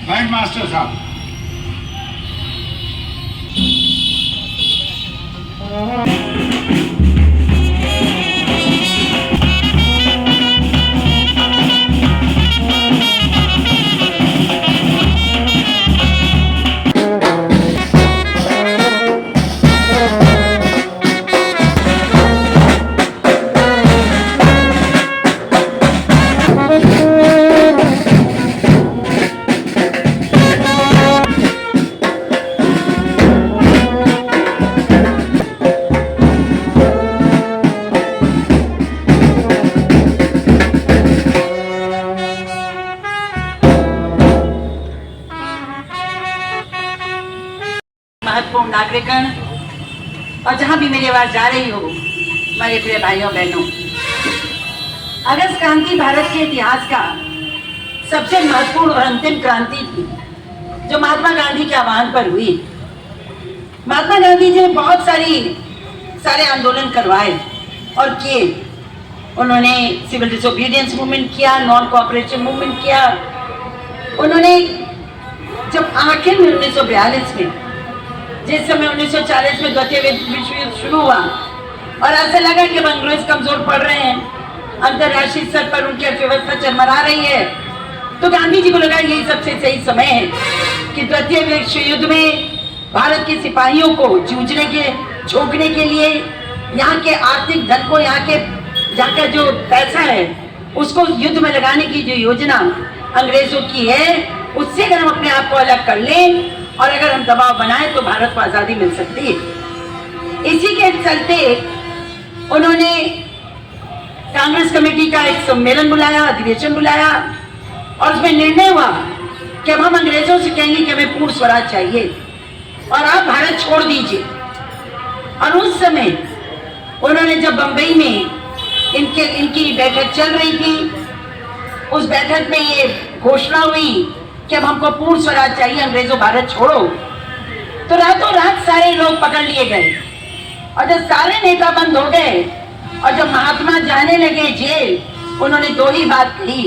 Band master साहब महत्वपूर्ण नागरिकगण और जहां भी मेरी आवाज जा रही हो, मेरे प्रिय भाइयों बहनों, अगस्त क्रांति भारत के इतिहास का सबसे महत्वपूर्ण और अंतिम क्रांति थी जो महात्मा गांधी के आह्वान पर हुई। महात्मा गांधी जी ने बहुत सारे आंदोलन करवाए और किए। उन्होंने सिविल डिसोबीडियंस मूवमेंट किया, नॉन कोऑपरेशन मूवमेंट किया। उन्होंने जब आखिर में 1942 में, जिस समय 1940 में द्वितीय विश्व युद्ध शुरू हुआ और ऐसा लगा कि अंग्रेज कमजोर पड़ रहे हैं, अंतर्राष्ट्रीय स्तर पर उनकी अर्थव्यवस्था चरमरा रही है, तो गांधी जी को लगा यही सबसे सही समय है कि द्वितीय विश्व युद्ध में भारत के सिपाहियों को जूझने के झोंकने के लिए यहाँ के आर्थिक धन को, यहाँ का जो पैसा है उसको युद्ध में लगाने की जो योजना अंग्रेजों की है, उससे अगर हम अपने आप को अलग कर लें और अगर हम दबाव बनाएं तो भारत को आजादी मिल सकती है। इसी के चलते उन्होंने कांग्रेस कमेटी का एक सम्मेलन बुलाया, अधिवेशन बुलाया और उसमें निर्णय हुआ कि अब हम अंग्रेजों से कहेंगे कि हमें पूर्ण स्वराज चाहिए और आप भारत छोड़ दीजिए। और उस समय उन्होंने जब बंबई में इनकी बैठक चल रही थी, उस बैठक में ये घोषणा हुई कि अब हमको पूर्ण स्वराज चाहिए, अंग्रेजों भारत छोड़ो, तो रातों रात सारे लोग पकड़ लिए गए और जब सारे नेता बंद हो गए और जब महात्मा जाने लगे जेल, उन्होंने दो ही बात कही।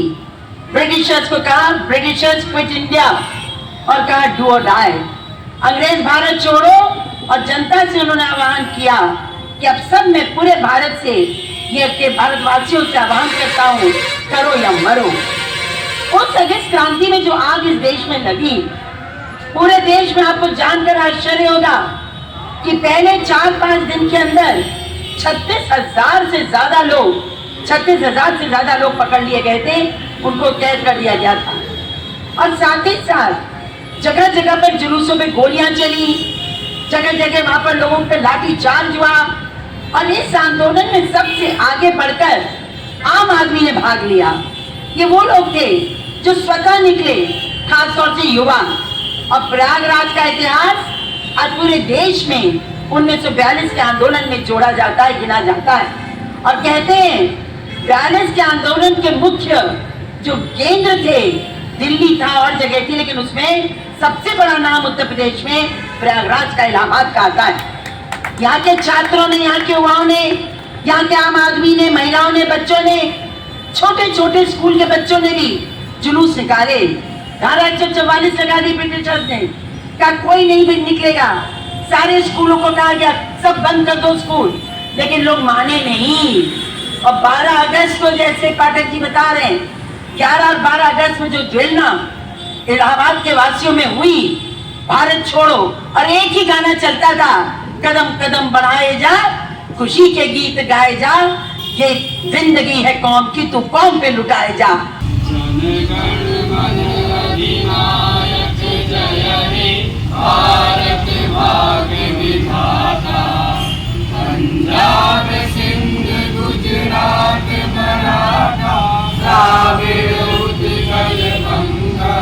ब्रिटिशर्स को कहा ब्रिटिशर्स क्विट इंडिया और कहा डू और डाई, अंग्रेज भारत छोड़ो। और जनता से उन्होंने आह्वान किया कि अब सब मैं पूरे भारत से, ये के भारतवासियों से आह्वान करता हूँ, करो या मरो। उस अगस्त क्रांति में जो आग इस देश में लगी, पूरे देश में आपको जानकर आश्चर्य होगा कि पहले 4-5 दिन के अंदर 36,000 से ज्यादा लोग पकड़ लिए गए थे, उनको कैद कर दिया गया था। और साथ ही साथ जगह जगह पर जुलूसों में गोलियां चली, जगह जगह वहां पर लोगों पर लाठी चार्ज हुआ। और इस आंदोलन में सबसे आगे बढ़कर आम आदमी ने भाग लिया। ये वो लोग थे जो स्वतः निकले, खासतौर से युवा। और प्रयागराज का इतिहास आज पूरे देश में 1942 के आंदोलन में जोड़ा जाता है, गिना जाता है। और कहते हैं 42 के आंदोलन के मुख्य जो केंद्र थे, दिल्ली था और जगह थी, लेकिन उसमें सबसे बड़ा नाम उत्तर प्रदेश में प्रयागराज का, इलाहाबाद का आता है। यहाँ के छात्रों ने, यहाँ के युवाओं ने, यहाँ के आम आदमी ने, महिलाओं ने, बच्चों ने, छोटे छोटे स्कूल के बच्चों ने भी जुलूस निकाले। धारा 144 लगा दी ब्रिटिशर्स ने, कहा कोई नहीं भी निकलेगा, सारे स्कूलों को कहा गया सब बंद कर दो स्कूल, लेकिन लोग माने नहीं। और 12 अगस्त को जैसे पाठक जी बता रहे हैं, 11 और 12 अगस्त में जो ज्वेलना इलाहाबाद के वासियों में हुई, भारत छोड़ो, और एक ही गाना चलता था, कदम कदम बढ़ाए जा, खुशी के गीत गाए जा, ये जिंदगी है कौम की, तू कौम पे लुटाए जा। भारत भाग्य विधाता, पंजाब सिंध गुजरात मराठा, द्राविड़ उत्कल गंगा,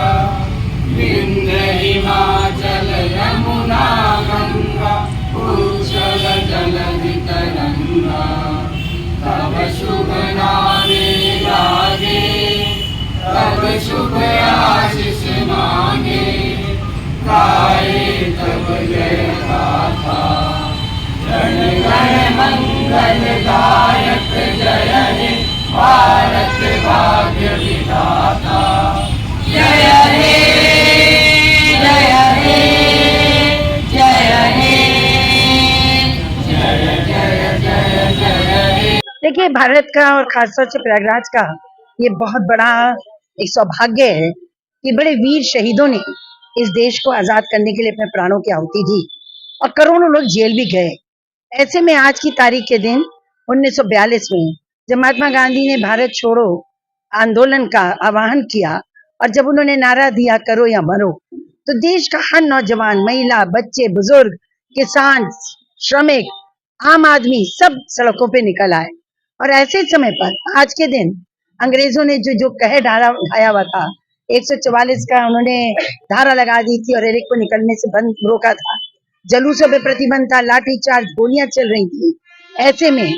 विंध्य हिमाचल यमुना गंगा, उच्छल जलधि तरंगा, तब शुभ नामे लागे, तब शुभ आशीष मांगे, गाए तब जय गाथा, जन गण मंगल दायक जय हे, भारत भाग्य विधाता, जय हे जय हे जय हे जय जय जय जय हे। देखिए, भारत का और खासतौर से प्रयागराज का ये बहुत बड़ा एक सौभाग्य है कि बड़े वीर शहीदों ने इस देश को आजाद करने के लिए अपने प्राणों की आहुति दी और करोड़ों लोग जेल भी गए। ऐसे में आज की तारीख के दिन 1942 में जब महात्मा गांधी ने भारत छोड़ो आंदोलन का आह्वान किया और जब उन्होंने नारा दिया करो या मरो, तो देश का हर नौजवान, महिला, बच्चे, बुजुर्ग, किसान, श्रमिक, आम आदमी सब सड़कों पे निकल आए। और ऐसे समय पर आज के दिन अंग्रेजों ने जो जो कह डाला उठाया हुआ था, 144 का उन्होंने धारा लगा दी थी और रैली को निकलने से बंद रोका था, जलूसों पे प्रतिबंध था, लाठी चार्ज, गोलियां चल रही थी। ऐसे में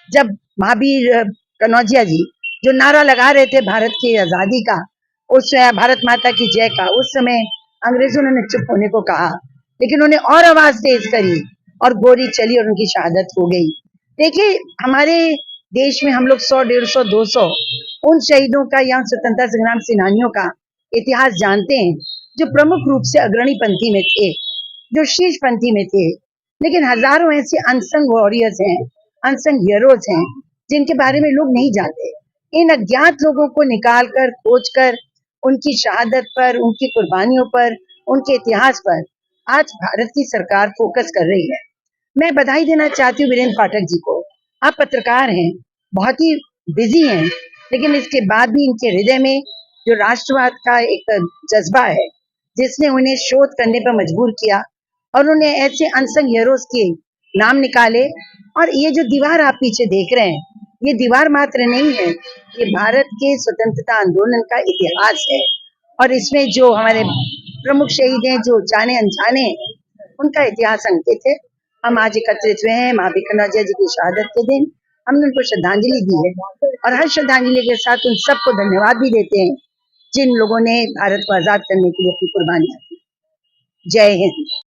जब महावीर कनौजिया जी जो नारा लगा रहे थे भारत की आजादी का, उस भारत माता की जय का, उस समय अंग्रेजों ने चुप होने को कहा, लेकिन उन्होंने और आवाज तेज करी और गोली चली और उनकी शहादत हो गई। देखिए, हमारे देश में हम लोग 100, 150, 200 उन शहीदों का या स्वतंत्रता संग्राम सेनानियों का इतिहास जानते हैं जो प्रमुख रूप से अग्रणी पंथी में थे, जो शीर्ष पंथी में थे। लेकिन हजारों ऐसे अनसंग वॉरियर्स हैं, अनसंग हीरोज हैं, जिनके बारे में लोग नहीं जानते। इन अज्ञात लोगों को निकाल कर, खोज कर, उनकी शहादत पर, उनकी कुर्बानियों पर, उनके इतिहास पर आज भारत की सरकार फोकस कर रही है। मैं बधाई देना चाहती हूँ वीरेंद्र पाठक जी को। आप पत्रकार हैं, बहुत ही बिजी हैं, लेकिन इसके बाद भी इनके हृदय में जो राष्ट्रवाद का एक जज्बा है, जिसने उन्हें शोध करने पर मजबूर किया और उन्हें ऐसे अनसंग हीरोज के नाम निकाले। और ये जो दीवार आप पीछे देख रहे हैं, ये दीवार मात्र नहीं है, ये भारत के स्वतंत्रता आंदोलन का इतिहास है। और इसमें जो हमारे प्रमुख शहीद हैं, जो जाने अनजाने, उनका इतिहास अंकित है। हम आज एकत्रित हुए हैं महावीर कनौजिया जी की शहादत के दिन, हमने उनको श्रद्धांजलि दी है और हर श्रद्धांजलि के साथ उन सबको धन्यवाद भी देते हैं जिन लोगों ने भारत को आजाद करने के लिए अपनी कुर्बानियां दी। जय हिंद।